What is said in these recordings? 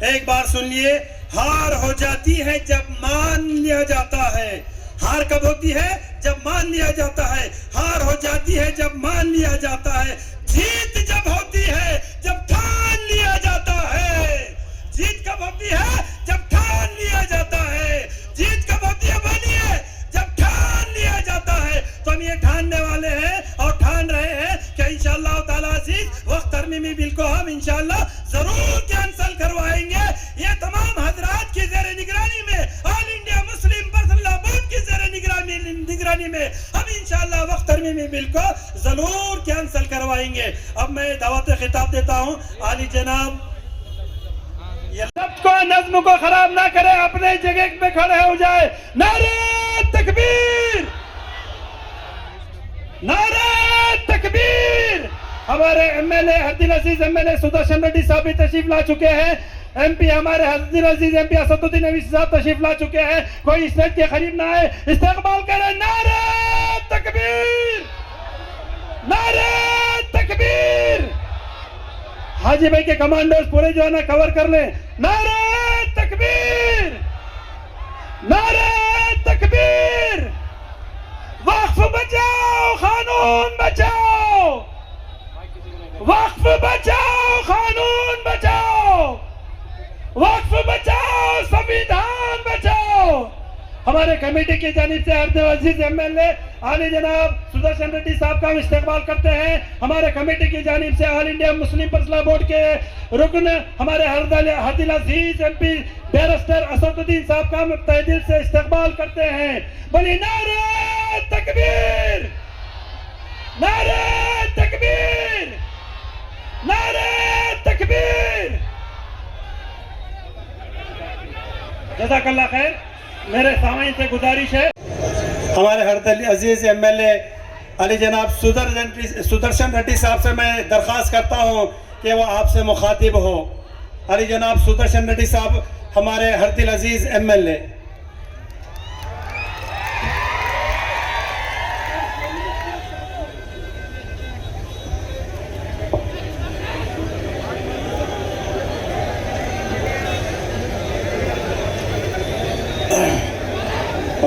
एक बार सुन लिए, हार हो जाती है जब मान लिया जाता है। हार कब होती है? जब मान लिया जाता है। हार हो जाती है जब मान लिया जाता है। जीत जब होती है जब ठान लिया जाता है। जीत कब होती है? जब ठान लिया जाता है। जीत कब होती है? बोलिए, जब ठान लिया जाता है। तो हम ये ठानने वाले हैं और ठान रहे हैं कि इंशाअल्लाह ताला अज़ीज वक्त तरमीमी बिल को हम इंशाअल्लाह जरूर कैंसल करवाएंगे। ये तमाम हजरात की ज़ेरे निगरानी में, all India Muslim personal board की ज़ेरे निगरानी में हम इंशाअल्लाह वक्त तरमीमी बिल को जरूर कैंसल करवाएंगे। अब मैं दावत खिताब देता हूँ आली जनाब, को नज्म को खराब ना करे, अपने जगह पे खड़े हो जाए। नारे तकबीर, नारे तकबीर। हमारे एमएलए हरदिल अजीज एमएलए सुदर्शन रेड्डी साहब भी तशरीफ ला चुके हैं। एमपी हमारे हरदिल अजीज एमपी असदुद्दीन अवीसी साहब तशरीफ ला चुके हैं। कोई स्टेज के करीब ना आए, इस्तेकबाल करें। नारे तकबीर, नारे तकबीर। हाजी भाई के कमांडोज पूरे जो है ना कवर कर लें। नारे तकबीर, नारे तकबीर। वक्फ बचाओ, कानून बचाओ, वक्फ बचाओ, कानून बचाओ, वक्फ बचाओ, संविधान बचाओ। हमारे कमेटी की जानिब से हरदिल अजीज एमएलए आली जनाब सुदर्शन रेड्डी साहब का इस्तेमाल करते हैं। हमारे कमेटी की जानिब से all India Muslim personal board के रुकन हमारे हरदिल अजीज एमपी बैरिस्टर असदुद्दीन साहब का तहे दिल से इस्तेमाल करते हैं। बोलिए नारे तकबीर, नारे तकबीर, नारे तकबीर। जज़ाकल्लाह खैर। मेरे सामने से गुजारिश है, हमारे हरदिल अजीज एमएलए अली जनाब सुदर्शन रेड्डी साहब से मैं दरख्वास्त करता हूं कि वो आपसे मुखातिब हो। अली जनाब सुदर्शन रेड्डी साहब हमारे हरदिल अजीज एमएलए।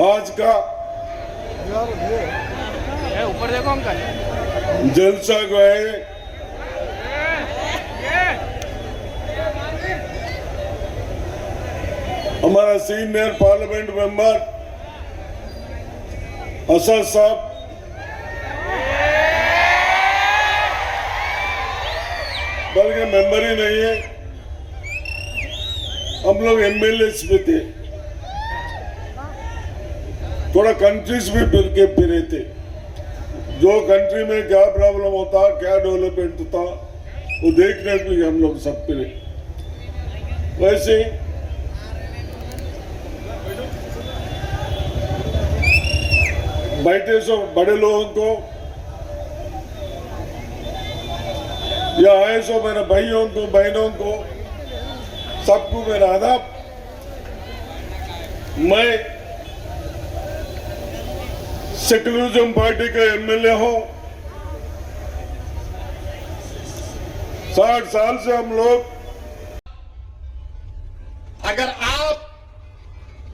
आज का ऊपर देखो अंकल, जलसा गए हमारा सीनियर पार्लियामेंट मेंबर असद साहब, बल्कि मेंबर ही नहीं है, हम लोग एमएलए भी थे, थोड़ा कंट्रीज भी फिरे थे। जो कंट्री में क्या प्रॉब्लम होता, क्या डेवलपमेंट होता, वो देखने के लिए हम लोग सब फिरे। वैसे बैठे सो बड़े लोगों को या आए सो मेरे भाइयों को, बहनों को, सबको मेरा आदाब। मैं सेक्युलरिज्म पार्टी का एमएलए हूं। 60 साल से हम लोग, अगर आप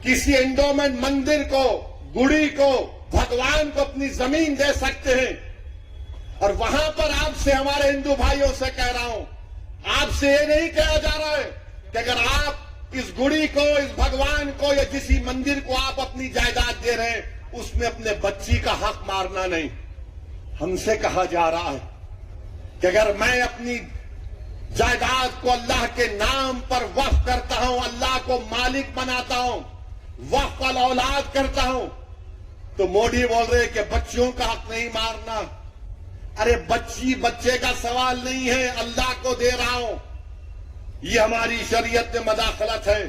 किसी एंडोमेंट मंदिर को, गुड़ी को, भगवान को अपनी जमीन दे सकते हैं, और वहां पर आपसे, हमारे हिंदू भाइयों से कह रहा हूं, आपसे ये नहीं कहा जा रहा है कि अगर आप इस गुड़ी को, इस भगवान को या किसी मंदिर को आप अपनी जायदाद दे रहे हैं, उसमें अपने बच्ची का हक मारना नहीं। हमसे कहा जा रहा है कि अगर मैं अपनी जायदाद को अल्लाह के नाम पर वक्फ करता हूं, अल्लाह को मालिक बनाता हूं, वक्फ अल औलाद करता हूं, तो मोदी बोल रहे कि बच्चियों का हक नहीं मारना। अरे बच्चे का सवाल नहीं है, अल्लाह को दे रहा हूं। ये हमारी शरीयत में मदाखलत है।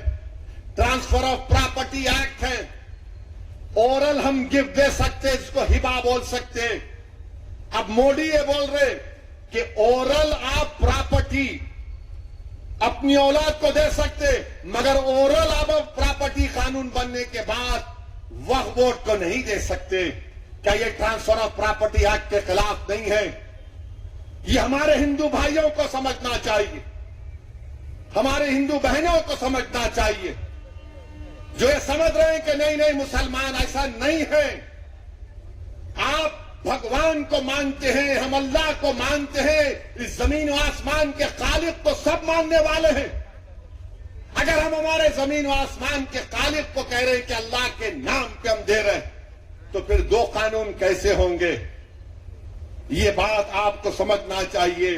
ट्रांसफर ऑफ प्रॉपर्टी एक्ट है। ओरल हम गिफ्ट दे सकते, इसको हिबा बोल सकते। अब मोदी ये बोल रहे कि ओरल आप प्रॉपर्टी अपनी औलाद को दे सकते, मगर ओरल आप प्रॉपर्टी कानून बनने के बाद वक्फ बोर्ड को नहीं दे सकते। क्या ये ट्रांसफर ऑफ प्रॉपर्टी एक्ट के खिलाफ नहीं है? ये हमारे हिंदू भाइयों को समझना चाहिए। हमारे हिंदू बहनों को समझना चाहिए, जो ये समझ रहे हैं कि नहीं नहीं मुसलमान ऐसा नहीं है। आप भगवान को मानते हैं, हम अल्लाह को मानते हैं, इस जमीन और आसमान के खालिक को सब मानने वाले हैं। अगर हम हमारे जमीन और आसमान के खालिक को कह रहे हैं कि अल्लाह के नाम पे हम दे रहे हैं, तो फिर दो कानून कैसे होंगे? ये बात आपको समझना चाहिए।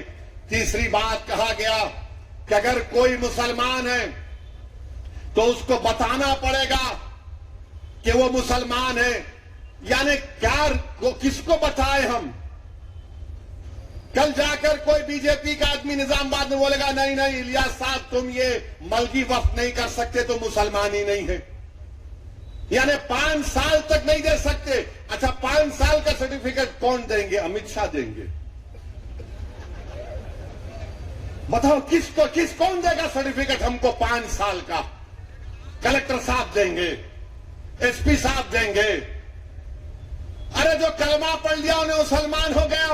तीसरी बात कहा गया कि अगर कोई मुसलमान है तो उसको बताना पड़ेगा कि वो मुसलमान है। यानी क्या वो किसको बताए हम? कल जाकर कोई बीजेपी का आदमी निजामाबाद में बोलेगा नहीं नहीं इलियास साहब तुम ये मलकी वक्फ नहीं कर सकते तो मुसलमान ही नहीं है, यानी 5 साल तक नहीं दे सकते। अच्छा 5 साल का सर्टिफिकेट कौन देंगे? अमित शाह देंगे। बताओ कौन देगा सर्टिफिकेट हमको 5 साल का? कलेक्टर साहब देंगे, एसपी साहब देंगे। अरे जो कलमा पढ़ लिया उन्हें मुसलमान हो गया।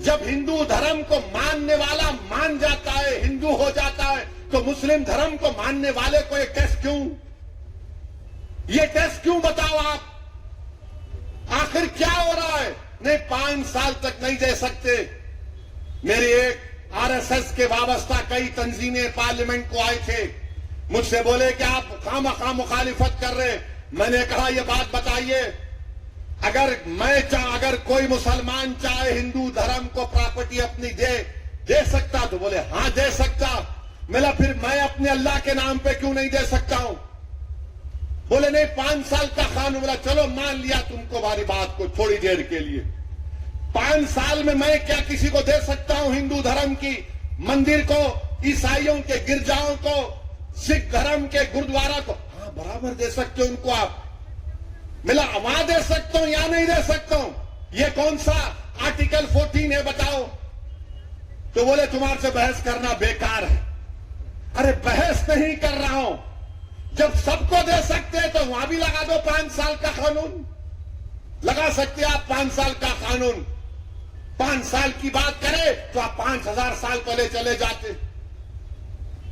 जब हिंदू धर्म को मानने वाला मान जाता है, हिंदू हो जाता है, तो मुस्लिम धर्म को मानने वाले को ये टेस्ट क्यों? ये टेस्ट क्यों बताओ आप? आखिर क्या हो रहा है? नहीं 5 साल तक नहीं दे सकते। मेरी एक आरएसएस के वाबस्ता कई तंजीमें पार्लियामेंट को आए थे, मुझसे बोले कि आप खामखा मुखालिफत कर रहे। मैंने कहा ये बात बताइए, अगर कोई मुसलमान चाहे हिंदू धर्म को प्रॉपर्टी अपनी दे सकता, तो बोले हां दे सकता। मिला फिर मैं अपने अल्लाह के नाम पे क्यों नहीं दे सकता हूं? बोले नहीं 5 साल का कानून। बोला चलो मान लिया तुमको हमारी बात को थोड़ी देर के लिए। 5 साल में मैं क्या किसी को दे सकता हूं? हिंदू धर्म की मंदिर को, ईसाइयों के गिरजाओं को, सिख धर्म के गुरुद्वारा को? हाँ बराबर दे सकते हो उनको आप। मिला वहां दे सकता हूं या नहीं दे सकता हूं? ये कौन सा आर्टिकल 14 है बताओ? तो बोले तुम्हारे से बहस करना बेकार है। अरे बहस नहीं कर रहा हूं, जब सबको दे सकते हैं तो वहां भी लगा दो 5 साल का कानून। लगा सकते आप 5 साल का कानून। 5 साल की बात करें तो आप 5000 साल पहले चले जाते।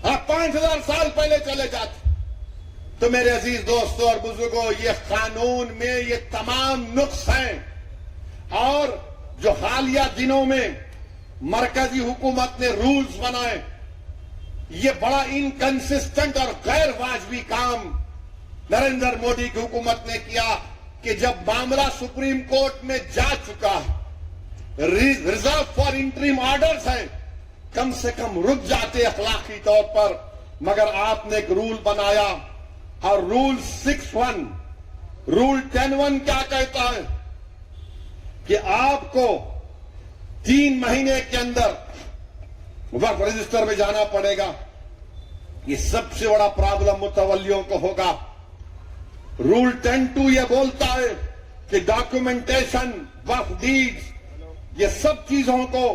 आप 5000 साल पहले चले जाते। तो मेरे अजीज दोस्तों और बुजुर्गों, ये कानून में ये तमाम नुक्स हैं। और जो हालिया दिनों में मरकजी हुकूमत ने रूल्स बनाए, ये बड़ा इनकंसिस्टेंट और गैर वाजबी काम नरेंद्र मोदी की हुकूमत ने किया कि जब मामला सुप्रीम कोर्ट में जा चुका है, रिजर्व फॉर इंटरिम ऑर्डर्स है, कम से कम रुक जाते अखलाकी तौर पर। मगर आपने एक रूल बनाया, और रूल 6(1), रूल 10(1) क्या कहता है कि आपको 3 महीने के अंदर वक्फ रजिस्टर में जाना पड़ेगा। ये सबसे बड़ा प्रॉब्लम मुतवल्लियों को होगा। रूल 10(2) ये बोलता है कि डॉक्यूमेंटेशन, वक्फ डीड्स, ये सब चीजों को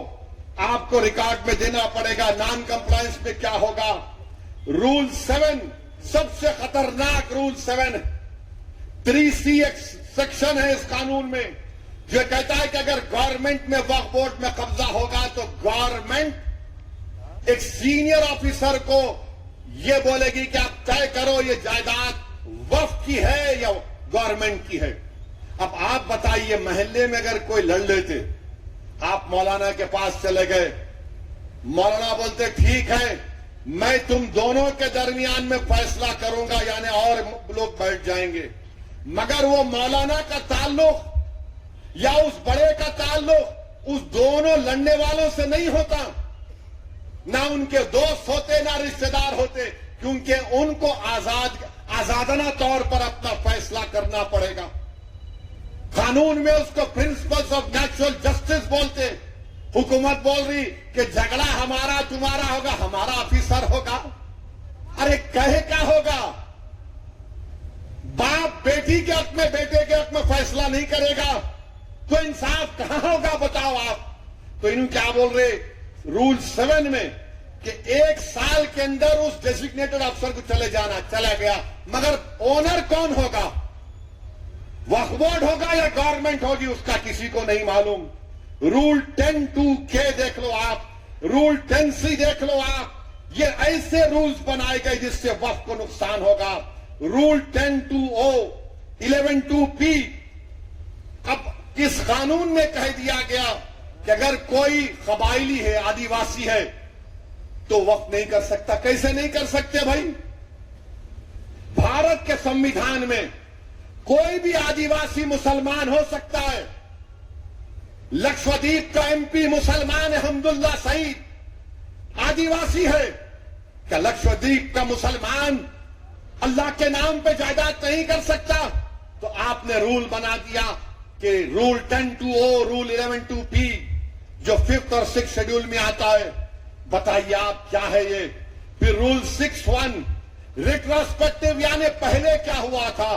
आपको रिकॉर्ड में देना पड़ेगा। नॉन कंप्लायंस में क्या होगा? रूल 7 सबसे खतरनाक रूल 7, 3C एक सेक्शन है इस कानून में जो कहता है कि अगर गवर्नमेंट में वक्फ बोर्ड में कब्जा होगा तो गवर्नमेंट एक सीनियर ऑफिसर को यह बोलेगी कि आप तय करो ये जायदाद वक्फ की है या गवर्नमेंट की है। अब आप बताइए, महल्ले में अगर कोई लड़ लेते, आप मौलाना के पास चले गए, मौलाना बोलते ठीक है मैं तुम दोनों के दरमियान में फैसला करूंगा, यानी और लोग बैठ जाएंगे। मगर वो मौलाना का ताल्लुक या उस बड़े का ताल्लुक उस दोनों लड़ने वालों से नहीं होता, ना उनके दोस्त होते ना रिश्तेदार होते, क्योंकि उनको आजादाना तौर पर अपना फैसला करना पड़ेगा। कानून में उसको प्रिंसिपल्स ऑफ नेचुरल जस्टिस बोलते। हुकूमत बोल रही कि झगड़ा हमारा तुम्हारा होगा, हमारा ऑफिसर होगा। अरे कहे क्या होगा? बाप बेटी के हक में, बेटे के हक में फैसला नहीं करेगा तो इंसाफ कहां होगा बताओ आप? तो इन्होंने क्या बोल रहे रूल 7 में कि 1 साल के अंदर उस डेजिग्नेटेड अफसर को चला गया। मगर ओनर कौन होगा? वक्फ बोर्ड होगा या गवर्नमेंट होगी, उसका किसी को नहीं मालूम। रूल 10(2) के देख लो आप, रूल 10(C) देख लो आप, ये ऐसे रूल्स बनाए गए जिससे वक्फ को नुकसान होगा। Rule 10(2)O 11(2)P। अब इस कानून में कह दिया गया कि अगर कोई कबायली है, आदिवासी है, तो वक्फ नहीं कर सकता। कैसे नहीं कर सकते भाई? भारत के संविधान में कोई भी आदिवासी मुसलमान हो सकता है। लक्षद्वीप का MP मुसलमान है, हमदुल्ला सईद आदिवासी है। क्या लक्षद्वीप का मुसलमान अल्लाह के नाम पे जायदाद नहीं कर सकता? तो आपने रूल बना दिया कि रूल 10(2)O रूल 11(2)P जो 5th और 6th शेड्यूल में आता है। बताइए आप क्या है ये? फिर रूल 6(1) रिट्रोस्पेक्टिव, यानी पहले क्या हुआ था।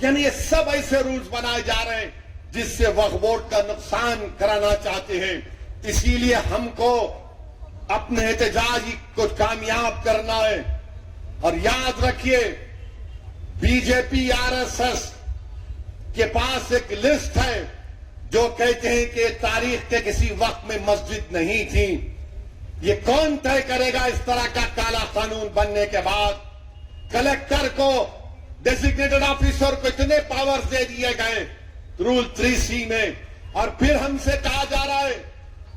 यानी ये सब ऐसे रूल्स बनाए जा रहे हैं जिससे वक्फ बोर्ड का नुकसान कराना चाहते हैं। इसीलिए हमको अपने एहतजाज को कामयाब करना है। और याद रखिए, बीजेपी RSS के पास एक लिस्ट है जो कहते हैं कि तारीख के किसी वक्त में मस्जिद नहीं थी। ये कौन तय करेगा? इस तरह का काला कानून बनने के बाद कलेक्टर को, डेजिग्नेटेड ऑफिसर को इतने पावर्स दे दिए गए रूल 3C में। और फिर हमसे कहा जा रहा है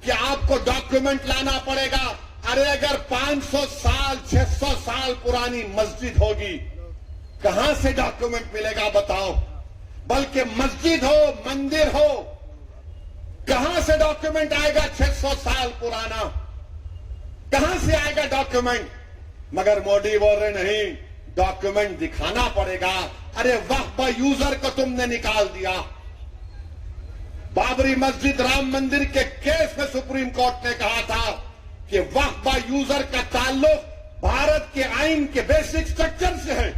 कि आपको डॉक्यूमेंट लाना पड़ेगा। अरे अगर 500 साल 600 साल पुरानी मस्जिद होगी, कहां से डॉक्यूमेंट मिलेगा बताओ? बल्कि मस्जिद हो, मंदिर हो, कहां से डॉक्यूमेंट आएगा? 600 साल पुराना कहां से आएगा डॉक्यूमेंट? मगर मोदी बोल रहे नहीं, डॉक्यूमेंट दिखाना पड़ेगा। अरे वक्फ बाय यूजर को तुमने निकाल दिया। बाबरी मस्जिद, राम मंदिर के केस में सुप्रीम कोर्ट ने कहा था कि वक्फ बाय यूजर का ताल्लुक भारत के आइन के बेसिक स्ट्रक्चर से है।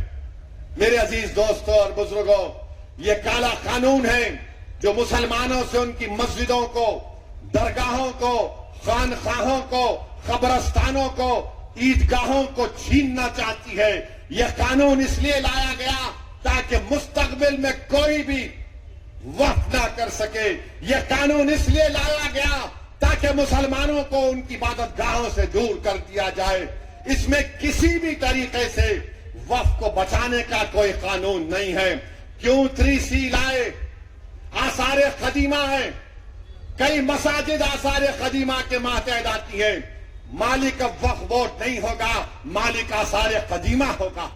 मेरे अजीज दोस्तों और बुजुर्गों, ये काला कानून है जो मुसलमानों से उनकी मस्जिदों को, दरगाहों को, खानखाहों को, कब्रस्तानों को, ईदगाहों को छीनना चाहती है। यह कानून इसलिए लाया गया ताकि मुस्तकबिल में कोई भी वक्फ ना कर सके। यह कानून इसलिए लाया गया ताकि मुसलमानों को उनकी इबादतगाहों से दूर कर दिया जाए। इसमें किसी भी तरीके से वक्फ को बचाने का कोई कानून नहीं है। क्यों 3C लाए? आसार कदीमा है, कई मसाजिद आसार कदीमा के मातहत आती है। मालिक अब वक्फ बोर्ड नहीं होगा, मालिक आसार कदीमा होगा।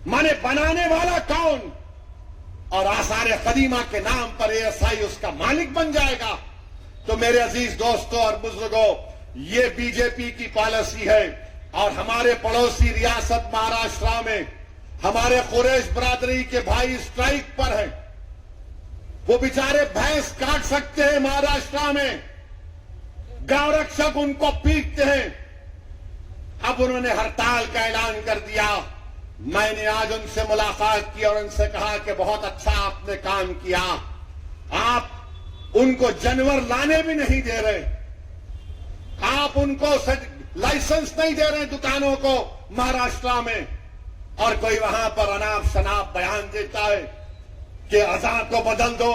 माने बनाने वाला कौन? और आसार कदीमा के नाम पर ASI उसका मालिक बन जाएगा। तो मेरे अजीज दोस्तों और बुजुर्गों, ये बीजेपी की पॉलिसी है। और हमारे पड़ोसी रियासत महाराष्ट्र में हमारे कुरैश बरादरी के भाई स्ट्राइक पर हैं। वो बेचारे भैंस काट सकते हैं महाराष्ट्र में, गांव रक्षक उनको पीटते हैं। अब उन्होंने हड़ताल का ऐलान कर दिया। मैंने आज उनसे मुलाकात की और उनसे कहा कि बहुत अच्छा आपने काम किया। आप उनको जानवर लाने भी नहीं दे रहे, आप उनको लाइसेंस नहीं दे रहे दुकानों को महाराष्ट्र में। और कोई वहां पर अनाप शनाप बयान देता है कि अज़ान को बदल दो,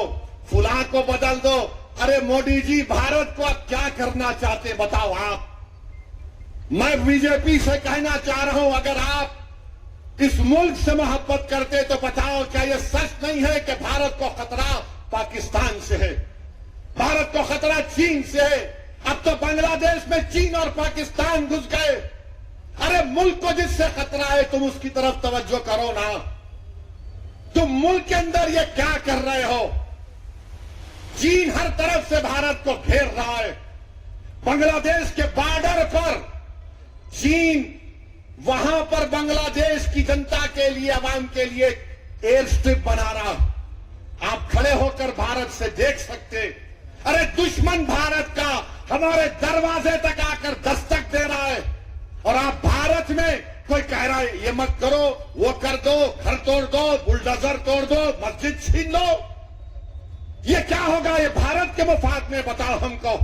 फुला को बदल दो। अरे मोदी जी, भारत को आप क्या करना चाहते बताओ आप? मैं बीजेपी से कहना चाह रहा हूं, अगर आप इस मुल्क से मोहब्बत करते तो बताओ, क्या यह सच नहीं है कि भारत को खतरा पाकिस्तान से है, भारत को खतरा चीन से है? अब तो बांग्लादेश में चीन और पाकिस्तान घुस गए। अरे मुल्क को जिससे खतरा है तुम उसकी तरफ तवज्जो करो ना। तुम मुल्क के अंदर ये क्या कर रहे हो? चीन हर तरफ से भारत को घेर रहा है। बांग्लादेश के बॉर्डर पर चीन वहां पर बांग्लादेश की जनता के लिए, अवाम के लिए एयर स्ट्रिप बना रहा। आप खड़े होकर भारत से देख सकते। अरे दुश्मन भारत का हमारे दरवाजे तक आकर दस्तक दे रहा है और आप भारत में कोई कह रहा है ये मत करो, वो कर दो, घर तोड़ दो, बुलडोजर तोड़ दो, मस्जिद छीन लो। ये क्या होगा? ये भारत के मफाद में बताओ हमको।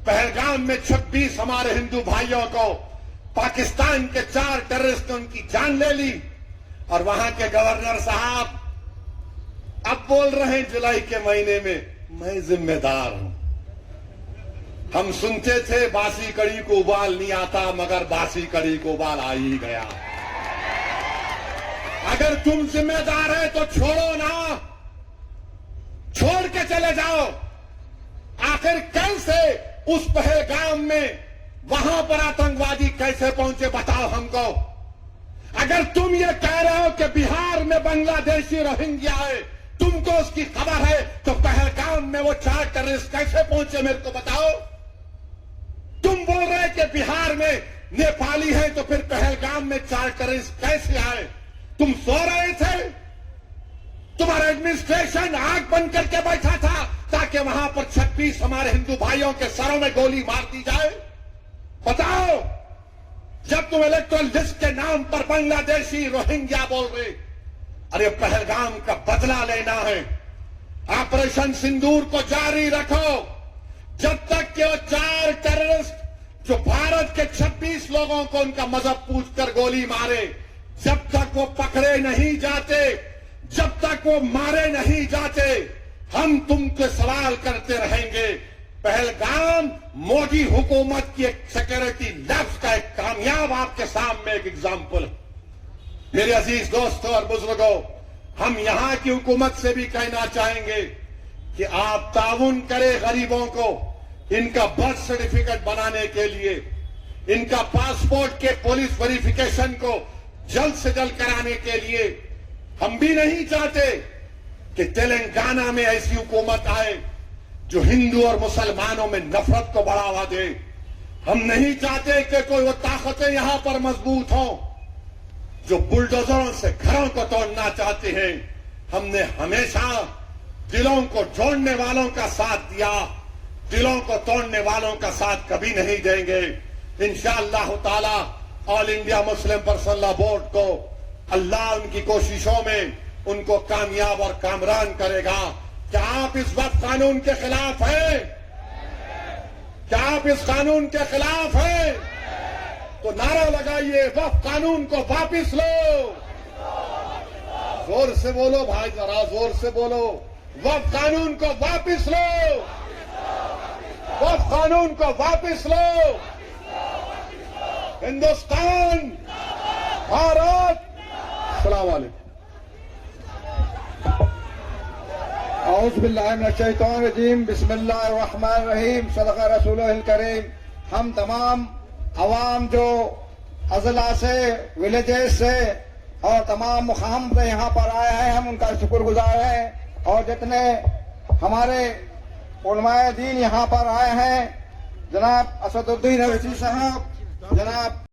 पहलगाम में 26 हमारे हिंदू भाइयों को पाकिस्तान के 4 टेररिस्ट ने उनकी जान ले ली और वहां के गवर्नर साहब अब बोल रहे हैं जुलाई के महीने में मैं जिम्मेदार हूं। हम सुनते थे बासी कड़ी को उबाल नहीं आता, मगर बासी कड़ी को उबाल आ ही गया। अगर तुम जिम्मेदार है तो छोड़ो ना, छोड़ के चले जाओ। आखिर कैसे उस पहलगाम में वहां पर आतंकवादी कैसे पहुंचे, बताओ हमको। अगर तुम ये कह रहे हो कि बिहार में बांग्लादेशी रोहिंग्या है, तुमको उसकी खबर है, तो पहलगाम में वो 4 टेररिस्ट कैसे पहुंचे मेरे को बताओ। तुम बोल रहे कि बिहार में नेपाली है, तो फिर पहलगाम में 4 टेररिस्ट कैसे आए? तुम सो रहे थे? तुम्हारा एडमिनिस्ट्रेशन आंख बंद करके बैठा था ताकि वहां पर 26 हमारे हिंदू भाइयों के सरों में गोली मार दी जाए? बताओ, जब तुम इलेक्टोरल लिस्ट के नाम पर बांग्लादेशी रोहिंग्या बोल रहे, अरे पहलगाम का बदला लेना है। ऑपरेशन सिंदूर को जारी रखो जब तक कि वो 4 टेररिस्ट जो भारत के 26 लोगों को उनका मजहब पूछकर गोली मारे, जब तक वो पकड़े नहीं जाते, जब तक वो मारे नहीं जाते, हम तुमसे सवाल करते रहेंगे। पहलगाम मोदी हुकूमत की एक सिक्योरिटी लैब्स का एक कामयाब आपके सामने एक एग्जाम्पल है। मेरे अजीज दोस्तों और बुजुर्गों, हम यहां की हुकूमत से भी कहना चाहेंगे कि आप ताउन करें गरीबों को इनका बर्थ सर्टिफिकेट बनाने के लिए, इनका पासपोर्ट के पुलिस वेरिफिकेशन को जल्द से जल्द कराने के लिए। हम भी नहीं चाहते कि तेलंगाना में ऐसी हुकूमत आए जो हिंदू और मुसलमानों में नफरत को बढ़ावा दे। हम नहीं चाहते कि कोई वो ताकतें यहां पर मजबूत हों जो बुलडोजरों से घरों को तोड़ना चाहते हैं। हमने हमेशा दिलों को जोड़ने वालों का साथ दिया, दिलों को तोड़ने वालों का साथ कभी नहीं देंगे। इंशाअल्लाह ताला all India Muslim personal law board को अल्लाह उनकी कोशिशों में उनको कामयाब और कामरान करेगा। क्या आप इस वक्त कानून के खिलाफ हैं? क्या आप इस कानून के खिलाफ हैं? तो नारा लगाइए, वक्त कानून को वापिस लो। जोर से बोलो भाई, जरा जोर से बोलो। वक्त कानून को वापिस लो, वक्त कानून को वापिस लो। हिंदुस्तान, भारत, अस्सलाम वालेकुम। औज़ुबिल्लाहिमिनश्शैतानिर्रजीम, बिस्मिल्लाहिर्रहमानिर्रहीम, सदक़ा रसूलुल करीम। हम तमाम अवाम जो अजला से, विलेजेस से और तमाम मुकाम से यहाँ पर आए हैं, हम उनका शुक्रगुजार हैं। और जितने हमारे उलमाए दीन यहाँ पर आए हैं, जनाब असदुद्दीन अवैसी साहब, जनाब